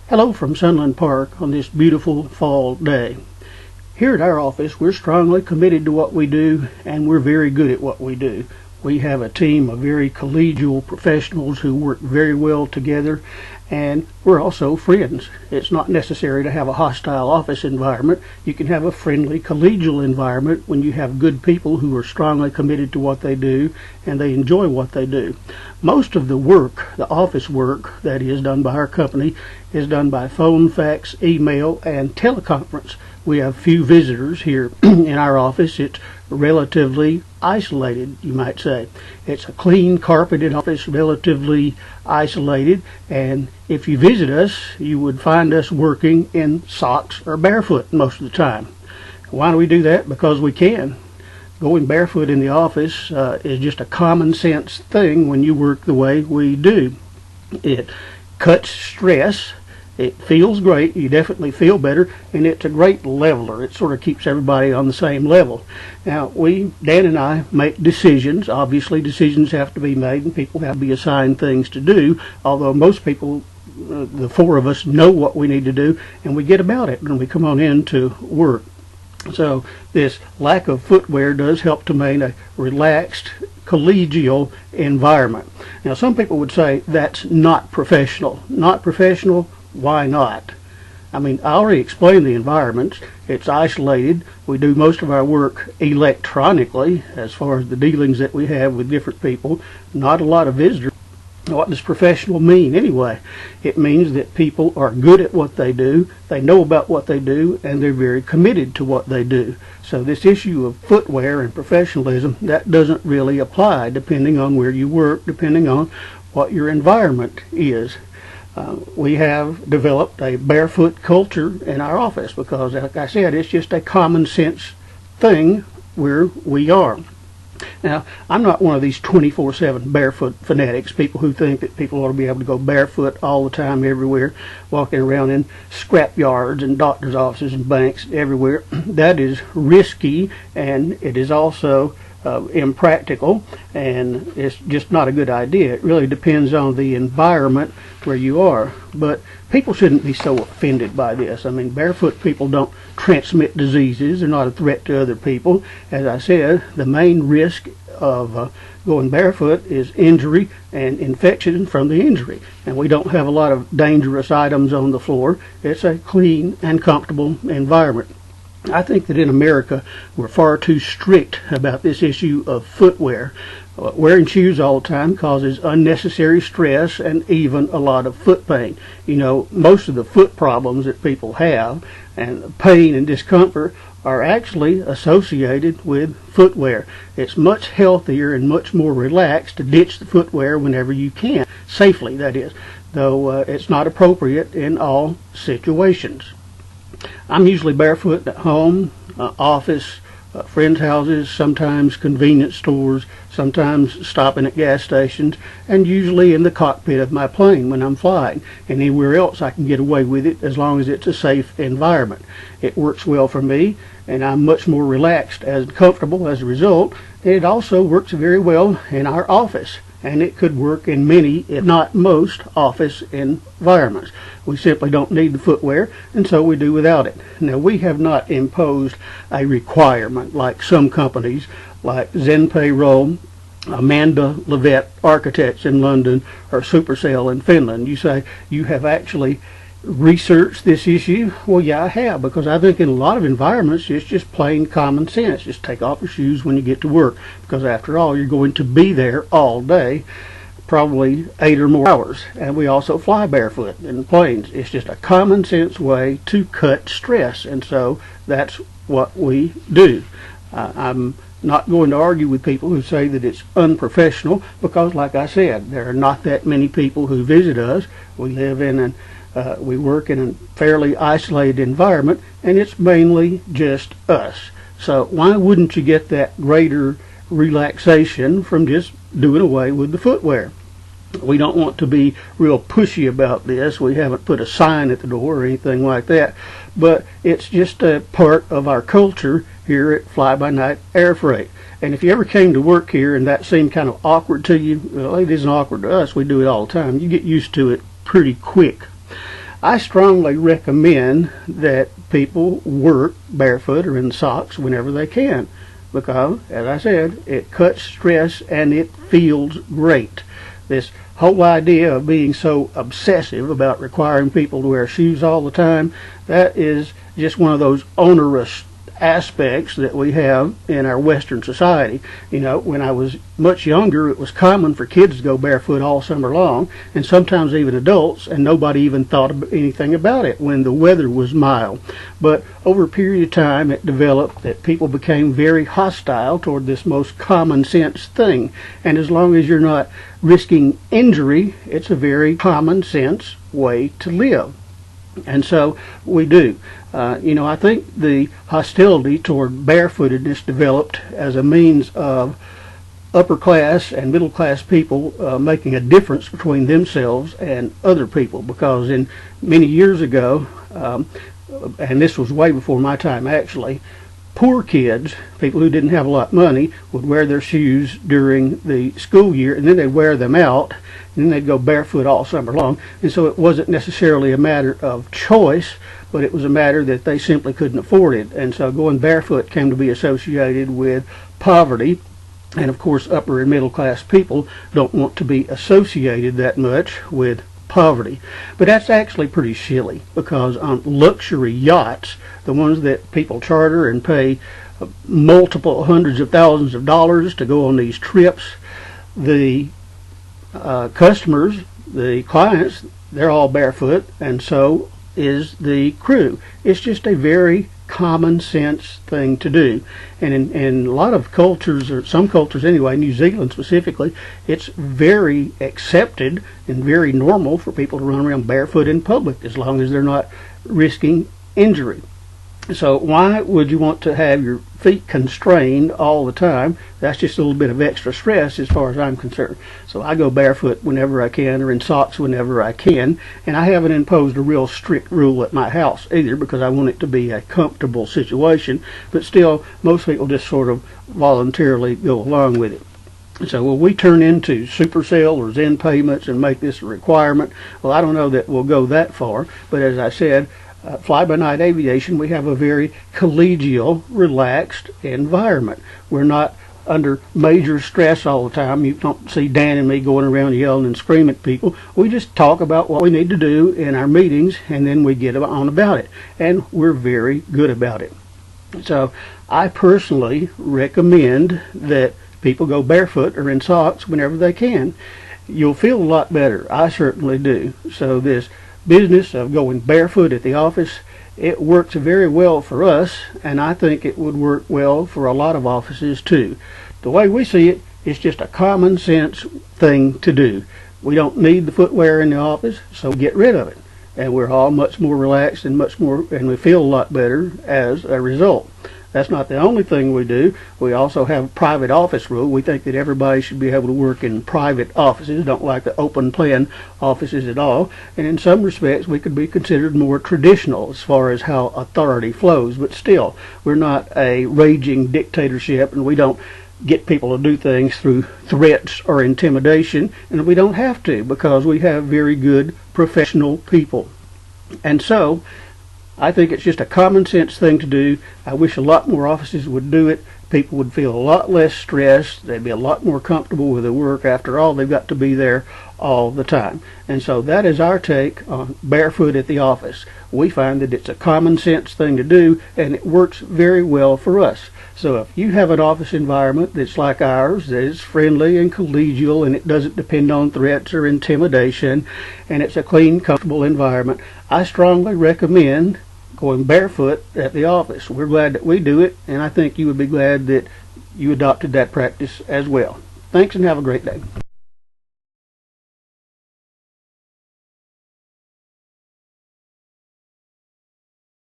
Hello from Sunland Park on this beautiful fall day. Here at our office, we're strongly committed to what we do, and we're very good at what we do. We have a team of very collegial professionals who work very well together, and we're also friends. It's not necessary to have a hostile office environment. You can have a friendly, collegial environment when you have good people who are strongly committed to what they do and they enjoy what they do. Most of the work, the office work that is done by our company, is done by phone, fax, email, and teleconference. We have few visitors here in our office. It's relatively isolated, you might say. It's a clean, carpeted office, relatively isolated, and if you visit us, you would find us working in socks or barefoot most of the time. Why do we do that? Because we can. Going barefoot in the office is just a common sense thing when you work the way we do. It cuts stress. It feels great. You definitely feel better, and it's a great leveler. It sort of keeps everybody on the same level. Now, Dan and I, make decisions. Obviously, decisions have to be made, and people have to be assigned things to do, although most people, the four of us, know what we need to do, and we get about it when we come on in to work. So this lack of footwear does help to maintain a relaxed, collegial environment. Now, some people would say that's not professional. Not professional? Why not? I mean, I already explained the environments. It's isolated. We do most of our work electronically as far as the dealings that we have with different people. Not a lot of visitors. What does professional mean anyway? It means that people are good at what they do, they know about what they do, and they're very committed to what they do. So this issue of footwear and professionalism, that doesn't really apply depending on where you work, depending on what your environment is. We have developed a barefoot culture in our office because, like I said, it's just a common sense thing where we are. Now, I'm not one of these 24/7 barefoot fanatics, people who think that people ought to be able to go barefoot all the time everywhere, walking around in scrap yards and doctor's offices and banks everywhere. That is risky, and it is also impractical, and it's just not a good idea. It really depends on the environment where you are, but people shouldn't be so offended by this. I mean, barefoot people don't transmit diseases. They're not a threat to other people. As I said, the main risk of going barefoot is injury and infection from the injury, and we don't have a lot of dangerous items on the floor. It's a clean and comfortable environment. I think that in America we're far too strict about this issue of footwear. Wearing shoes all the time causes unnecessary stress and even a lot of foot pain. You know, most of the foot problems that people have and pain and discomfort are actually associated with footwear. It's much healthier and much more relaxed to ditch the footwear whenever you can, safely that is, though it's not appropriate in all situations. I'm usually barefoot at home, office, friends' houses, sometimes convenience stores, sometimes stopping at gas stations, and usually in the cockpit of my plane when I'm flying. And anywhere else I can get away with it as long as it's a safe environment. It works well for me, and I'm much more relaxed and comfortable as a result. It also works very well in our office, and it could work in many, if not most, office environments. We simply don't need the footwear, and so we do without it. Now, we have not imposed a requirement like some companies, like Zen Payroll, Amanda Levitt Architects in London, or Supercell in Finland. You say you have actually researched this issue. Well, yeah, I have, because I think in a lot of environments it's just plain common sense. Just take off your shoes when you get to work, because after all, you're going to be there all day, probably 8 or more hours. And we also fly barefoot in planes. It's just a common sense way to cut stress, and so that's what we do. I'm not going to argue with people who say that it's unprofessional, because like I said, there are not that many people who visit us. We live in we work in a fairly isolated environment, and it's mainly just us. So why wouldn't you get that greater relaxation from just doing away with the footwear? We don't want to be real pushy about this. We haven't put a sign at the door or anything like that, but it's just a part of our culture here at Fly By Night Air Freight. And if you ever came to work here and that seemed kind of awkward to you, well, it isn't awkward to us. We do it all the time. You get used to it pretty quick. I strongly recommend that people work barefoot or in socks whenever they can, because, as I said, it cuts stress and it feels great. This whole idea of being so obsessive about requiring people to wear shoes all the time, that is just one of those onerous aspects that we have in our Western society. You know, when I was much younger, it was common for kids to go barefoot all summer long, and sometimes even adults, and nobody even thought anything about it when the weather was mild. But over a period of time, it developed that people became very hostile toward this most common sense thing. And as long as you're not risking injury, it's a very common sense way to live. And so we do. I think the hostility toward barefootedness developed as a means of upper class and middle class people making a difference between themselves and other people, because in many years ago, and this was way before my time actually, poor kids, people who didn't have a lot of money, would wear their shoes during the school year, and then they'd wear them out, and then they'd go barefoot all summer long. And so it wasn't necessarily a matter of choice, but it was a matter that they simply couldn't afford it. And so going barefoot came to be associated with poverty. And of course, upper and middle class people don't want to be associated that much with poverty. But that's actually pretty silly, because on luxury yachts, the ones that people charter and pay multiple hundreds of thousands of dollars to go on these trips, the customers, the clients, they're all barefoot, and so is the crew. It's just a very common sense thing to do. And in a lot of cultures, or some cultures anyway, New Zealand specifically, it's very accepted and very normal for people to run around barefoot in public, as long as they're not risking injury. So why would you want to have your feet constrained all the time? That's just a little bit of extra stress as far as I'm concerned. So I go barefoot whenever I can, or in socks whenever I can, and I haven't imposed a real strict rule at my house either, because I want it to be a comfortable situation. But still, most people just sort of voluntarily go along with it. So will we turn into Supercell or Zen payments and make this a requirement? Well, I don't know that we'll go that far, but as I said, fly-by-night aviation, we have a very collegial, relaxed environment. We're not under major stress all the time. You don't see Dan and me going around yelling and screaming at people. We just talk about what we need to do in our meetings, and then we get on about it. And we're very good about it. So I personally recommend that people go barefoot or in socks whenever they can. You'll feel a lot better. I certainly do. So this business of going barefoot at the office, it works very well for us, and I think it would work well for a lot of offices too. The way we see it, it's just a common sense thing to do. We don't need the footwear in the office, so get rid of it. And we're all much more relaxed and we feel a lot better as a result. That's not the only thing we do. We also have a private office rule. We think that everybody should be able to work in private offices. Don't like the open plan offices at all. And in some respects, we could be considered more traditional as far as how authority flows. But still, we're not a raging dictatorship, and we don't get people to do things through threats or intimidation. And we don't have to, because we have very good professional people. And so I think it's just a common sense thing to do. I wish a lot more offices would do it. People would feel a lot less stressed. They'd be a lot more comfortable with their work. After all, they've got to be there all the time. And so that is our take on barefoot at the office. We find that it's a common sense thing to do, and it works very well for us. So if you have an office environment that's like ours, that is friendly and collegial, and it doesn't depend on threats or intimidation, and it's a clean, comfortable environment, I strongly recommend going barefoot at the office. We're glad that we do it, and I think you would be glad that you adopted that practice as well. Thanks, and have a great day.